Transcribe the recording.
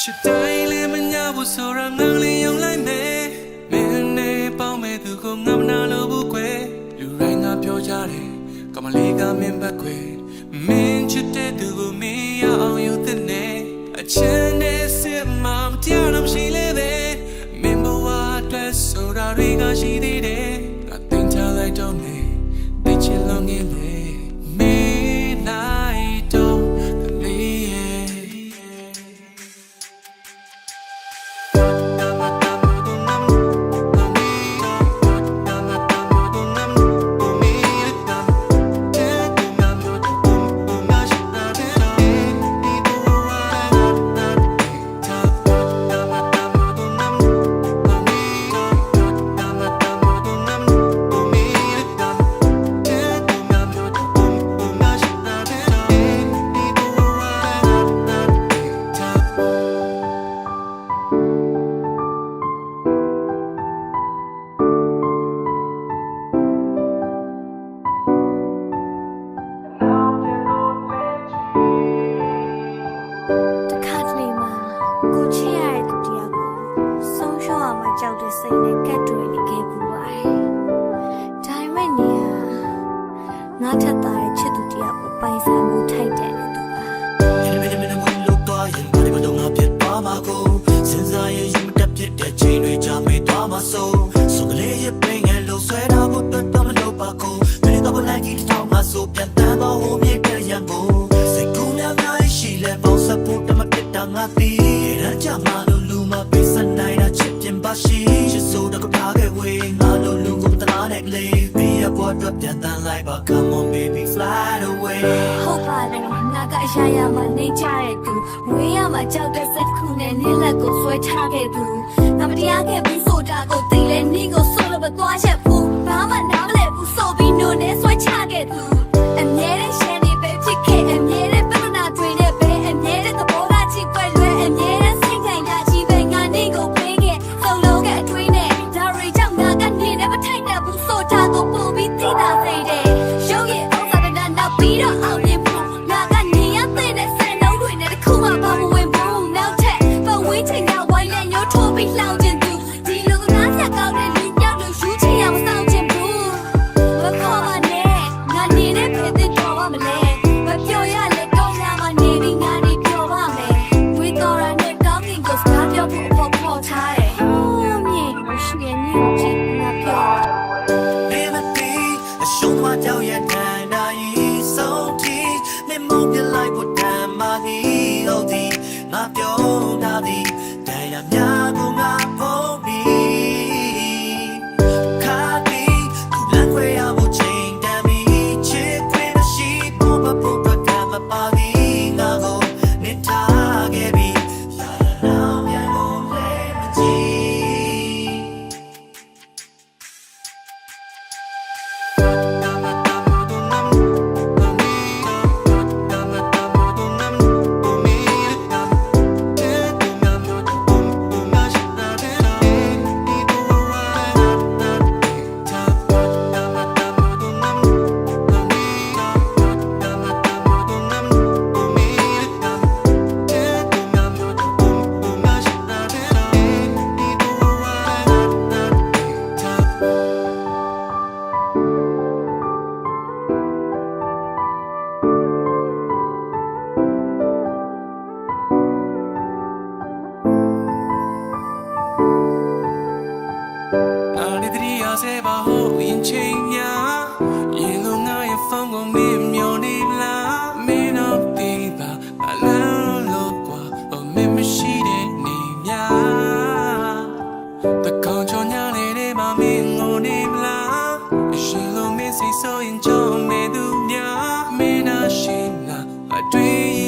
ချစ်တိုင်းလေးမညာဘူးဆိုရငါလေးယုံလိုက်မယ်မင်းနဲ့ပေါင်းမဲ့သူကိုငါမနာလို့ဘူးကွယ်လူတိုင်းကပြောကြတယ်ကမလေးကမင်းဘက်ကွယ်မင်းချစ်တဲ့သူကိုမင်းရအောင်ယူတဲ့နဲ့အချမ်းနဲ့စစ်မှမတရားတော့ရှိလေပဲမင်းဘဝအတွက်ဆိုတာတွေကရှိသေးတယ်ငါတင်ချလိုက်တော့နေသိချင်လို့ငင်းလေမင်းလိုက်တော့ကြောက်တဲ့စိတ်နဲ့ကတ်တွေနေခဲ့ဘူးပါ။ဒါပေမဲ့နေရငါထက်သားရဲ့ချစ်သူတယောက်ကိုပိုင်ဆိုင်မှုထိုက်တယ်နဲ့သူပါ။ဒီမင်းဝင်လို့တော့ရင်ဘာလို့တော့ငါပြတ်သွားမှာကိုစဉ်းစားရင်ယူမတက်ဖြစ်တဲ့ချိန်တွေကြာမေးသွားမှာဆိုကလေးရဲ့ပင်ငယ်လို့ဆွဲတာဖို့တော့မလုပ်ပါကိုမင်းတော့လိုက်ကြည့်တော့ငါဆိုပြန်တန်းတော့ဟိုမြေကရန်ကိုစိတ်ကူးများများရှိလဲပေါင်းစပ်ဖို့တမတက်တာငါတီးရကြမှာလို့လူမပေးစနိုင်တာချစ်ပြင်ပါရှိချစ်ဆိုတော့ထားခဲ့ဝေးငါလို့လူကိုတနာနဲ့ကလေးဘေးရပေါ်တော့ပြန်တန်းလိုက်ပါ Come on baby fly away ဟုတ်ပါတယ်ငါကအရာရာမှနေကြတဲ့သူဝေးရမှာကြောက်တဲ့စိတ်ခုနဲ့နင်းလက်ကိုဆွဲထားခဲ့သူငါမတရားခဲ့ဘူးဆိုတာကိုသိလဲနင်းကိုဆိုလို့မသွားချက်ဘူးဘာမှနားမလဲဘူးဆိုပြီးနိုးနဲ့ဆွဲချခဲ့သူအမြဲတမ်းရှမ်းနေပဲဖြစ်ခဲ့အမြဲတမ်းပြဿနာတွေနဲ့ပဲအမြဲတမ်းသဘောထားချစ်ွယ်လွယ်အမြဲတမ်းစိတ်ခိုင်တာကြီးပဲငါနင်းကိုပေးခဲ့သုံးလုံးကအတွေးနဲ့ဒါရီကြောင့်ငါကနေနဲ့မထိုက်တတ်ဘူးဆိုတာကိုပို့ပြီးသိတာသိတယ်ရုပ်ရဲ့ဥစ္စာကနောက်ပြီးတော့အောင်မြင်ဖို့ငါကနေရတဲ့စံနှုန်းတွေနဲ့တခုမှဘာမဝင်ဘူးနောက်ထပ်ပတ်ဝန်းကျင်ကဝိုင်းလက်ညှိုးထိုးပြီးလှောင်ခြင်းသူဒီလိုကနားဆက်ကောင်းတဲ့လူပြောက်လို့ယူချင်ရမဆောင်ခြင်းဘူးမခေါ်ပါနဲ့ငါနေနဲ့ဖြစ်တဲ့တော်ပါမလဲမပြောရလေတော့ငါမနေပြီးငါနေပြောပါမယ်ဝေတော်ရနဲ့ကောင်းကင်ကိုစကားပြောဖို့ပေါ်ထားတယ်မြင်ရှိနေနေချစ်ငါပြော Baby အရှုံးမကြောက်ရတဲ့နိုင်ဆုံးတီနေမောပြလိုက်ဖို့တမ်းမာဒီဟုတ်ဒီငါပြောတာဒီတရားများကိုငါဖို့ပြီးခါဒီခုလမ်းခွဲရဖို့ချိန်တမ်းပြီးချစ်ခွင့်ရှိဖို့မဖို့တော့ကမပါဒီငါကိုနေထားခဲ့ပြီးရာနာမြန်ကိုလည်းမကြည့်စေပါဟိုရင်ချင်းများရင်လုံးငါရဲ့ဖုန်းကိုမင်းမျောနေလားမင်းတို့ဒီပါအလန်းလို့ကွာမင်းမရှိတဲ့နေများတကောင်ချောညာလေးတွေမှာမင်းငိုနေလားရှင်လုံးမင်းစိတ်ဆိုရင်ကြောင်းနေသူများမင်းနာရှိလားအတွေ့ရ